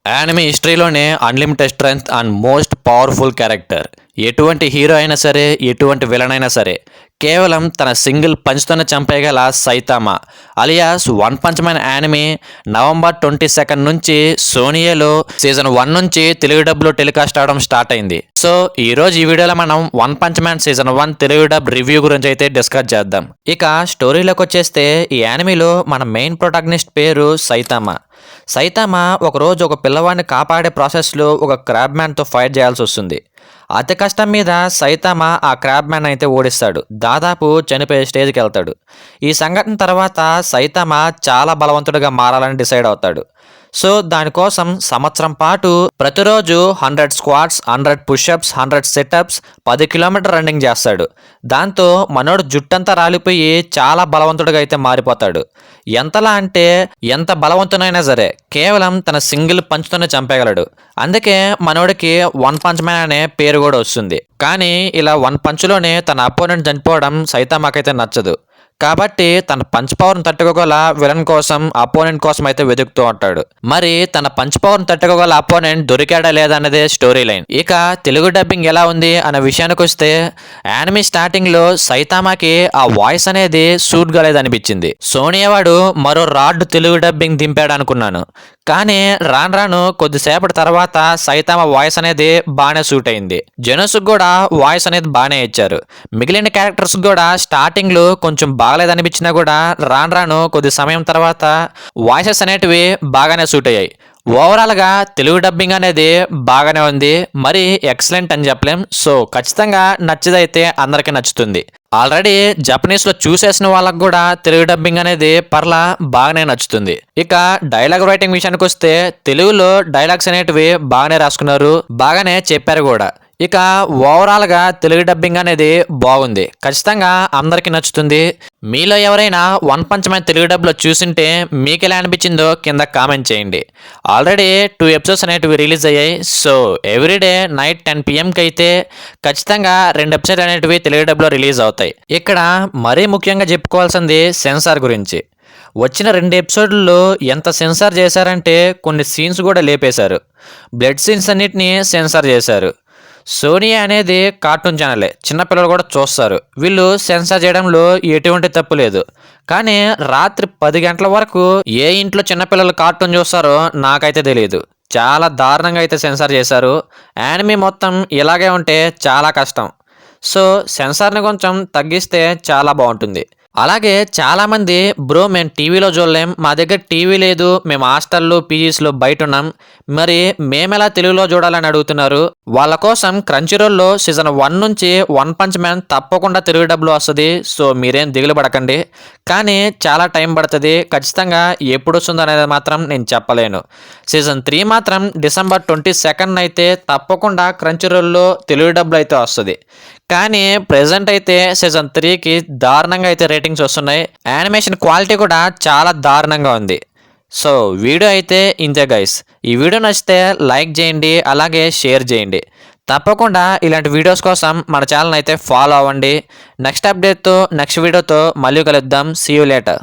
Anime హిస్టరీలోనే unlimited strength and most powerful character. ఎటువంటి hero అయినా సరే, ఎటువంటి విలన్ అయినా సరే, కేవలం తన సింగిల్ పంచ్తోనే చంపేయగల Saitama alias one punch man anime November 22 నుంచి సోనియేలో సీజన్ 1 నుంచి తెలుగు డబ్లో టెలికాస్ట్ అవడం స్టార్ట్ అయింది. సో ఈరోజు ఈ వీడియోలో మనం one punch man season 1 Telugu dub review గురించి అయితే డిస్కస్ చేద్దాం. ఇక స్టోరీలోకి వచ్చేస్తే ఈ యానిమేలో మన మెయిన్ ప్రొటాగనిస్ట్ పేరు సైతామా. సైతామా ఒకరోజు ఒక పిల్లవాడిని కాపాడే ప్రాసెస్లో ఒక క్రాబ్ మ్యాన్తో ఫైట్ చేయాల్సి వస్తుంది. అతి కష్టం మీద సైతామా ఆ క్రాబ్ మ్యాన్ అయితే ఓడిస్తాడు. దాదాపు చనిపోయే స్టేజ్కి వెళ్తాడు. ఈ సంఘటన తర్వాత సైతామా చాలా బలవంతుడిగా మారాలని డిసైడ్ అవుతాడు. సో దానికోసం సంవత్సరం పాటు ప్రతిరోజు 100 squats, 100 pushups, 100 situps, 10 kilometre running చేస్తాడు. దాంతో మనోడు జుట్టంతా రాలిపోయి చాలా బలవంతుడిగా అయితే మారిపోతాడు. ఎంతలా అంటే ఎంత బలవంతునైనా సరే కేవలం తన సింగిల్ పంచ్తోనే చంపేయగలడు. అందుకే మనోడికి వన్ పంచ్ మ్యాన్ అనే పేరు కూడా వస్తుంది. కానీ ఇలా వన్ పంచ్లోనే తన అపోనెంట్ చనిపోవడం సైతామాకైతే నచ్చదు. కాబట్టి తన పంచ్ పవర్ని తట్టుకోగల విలన్ కోసం, అపోనెంట్ కోసం అయితే వెతుకుతూ ఉంటాడు. మరి తన పంచ్ పవర్ని తట్టుకోగల అపోనెంట్ దొరికాడా లేదా అన్నదే స్టోరీ లైన్. ఇక తెలుగు డబ్బింగ్ ఎలా ఉంది అనే విషయానికి వస్తే యానిమే స్టార్టింగ్ లో సైతామాకి ఆ వాయిస్ అనేది సూట్ గా లేదనిపించింది. సోనియావాడు మరో రాడ్ తెలుగు డబ్బింగ్ దింపాడు అనుకున్నాను. కానీ రాను రాను కొద్దిసేపటి తర్వాత సైతామా వాయిస్ అనేది బాగానే సూట్ అయింది. జెనోస్కి కూడా వాయిస్ అనేది బాగానే ఇచ్చారు. మిగిలిన క్యారెక్టర్స్ కూడా స్టార్టింగ్ లో కొంచెం బాగలేదనిపించినా కూడా రాను రాను కొద్ది సమయం తర్వాత వాయిసెస్ అనేటివి బాగానే సూట్ అయ్యాయి. ఓవరాల్గా తెలుగు డబ్బింగ్ అనేది బాగానే ఉంది. మరి ఎక్సలెంట్ అని చెప్పలేం. సో ఖచ్చితంగా నచ్చదైతే అందరికీ నచ్చుతుంది. ఆల్రెడీ జపనీస్లో చూసేసిన వాళ్ళకు కూడా తెలుగు డబ్బింగ్ అనేది పర్లా బాగానే నచ్చుతుంది. ఇక డైలాగ్ రైటింగ్ విషయానికి వస్తే తెలుగులో డైలాగ్స్ అనేటివి బాగానే రాసుకున్నారు, బాగానే చెప్పారు కూడా. ఇక ఓవరాల్గా తెలుగు డబ్బింగ్ అనేది బాగుంది. ఖచ్చితంగా అందరికీ నచ్చుతుంది. మీలో ఎవరైనా వన్ పంచ్ మ్యాన్ తెలుగు డబ్లో చూసింటే మీకు ఎలా అనిపించిందో కింద కామెంట్ చేయండి. ఆల్రెడీ 2 ఎపిసోడ్స్ అనేటివి రిలీజ్ అయ్యాయి. సో ఎవ్రీడే నైట్ 10 PM అయితే ఖచ్చితంగా 2 ఎపిసోడ్లు అనేటివి తెలుగు డబ్లో రిలీజ్ అవుతాయి. ఇక్కడ మరీ ముఖ్యంగా చెప్పుకోవాల్సింది సెన్సార్ గురించి. వచ్చిన 2 ఎపిసోడ్లలో ఎంత సెన్సార్ చేశారంటే కొన్ని సీన్స్ కూడా లేపేశారు. బ్లడ్ సీన్స్ అన్నిటినీ సెన్సార్ చేశారు. సోనియా అనేది కార్టూన్ ఛానలే, చిన్నపిల్లలు కూడా చూస్తారు. వీళ్ళు సెన్సార్ చేయడంలో ఎటువంటి తప్పు లేదు. కానీ రాత్రి 10 గంటల వరకు ఏ ఇంట్లో చిన్నపిల్లలు కార్టూన్ చూస్తారో నాకైతే తెలియదు. చాలా దారుణంగా అయితే సెన్సార్ చేశారు. యానిమే మొత్తం ఇలాగే ఉంటే చాలా కష్టం. సో సెన్సార్ని కొంచెం తగ్గిస్తే చాలా బాగుంటుంది. అలాగే చాలామంది బ్రో మేము టీవీలో చూడలేం, మా దగ్గర టీవీ లేదు, మేము హాస్టల్లో పీజీస్లో బయట ఉన్నాం, మరి మేమెలా తెలుగులో చూడాలని అడుగుతున్నారు. వాళ్ళ కోసం క్రంచీరోల్లో సీజన్ 1 నుంచి వన్ పంచ్ మ్యాన్ తప్పకుండా తెలుగు డబ్లో వస్తుంది. సో మీరేం దిగులు పడకండి. కానీ చాలా టైం పడుతుంది. ఖచ్చితంగా ఎప్పుడు వస్తుందో అనేది మాత్రం నేను చెప్పలేను. సీజన్ 3 మాత్రం డిసెంబర్ 22 అయితే తప్పకుండా క్రంచీరోల్లో తెలుగు డబ్లో అయితే వస్తుంది. కానీ ప్రెజెంట్ అయితే సీజన్ 3కి దారుణంగా అయితే రేటింగ్స్ వస్తున్నాయి. యానిమేషన్ క్వాలిటీ కూడా చాలా దారుణంగా ఉంది. సో వీడియో అయితే ఇంతే గైస్. ఈ వీడియో నచ్చితే లైక్ చేయండి, అలాగే షేర్ చేయండి. తప్పకుండా ఇలాంటి వీడియోస్ కోసం మన ఛానల్ అయితే ఫాలో అవ్వండి. నెక్స్ట్ అప్డేట్తో నెక్స్ట్ వీడియోతో మళ్ళీ కలుద్దాం. See you later.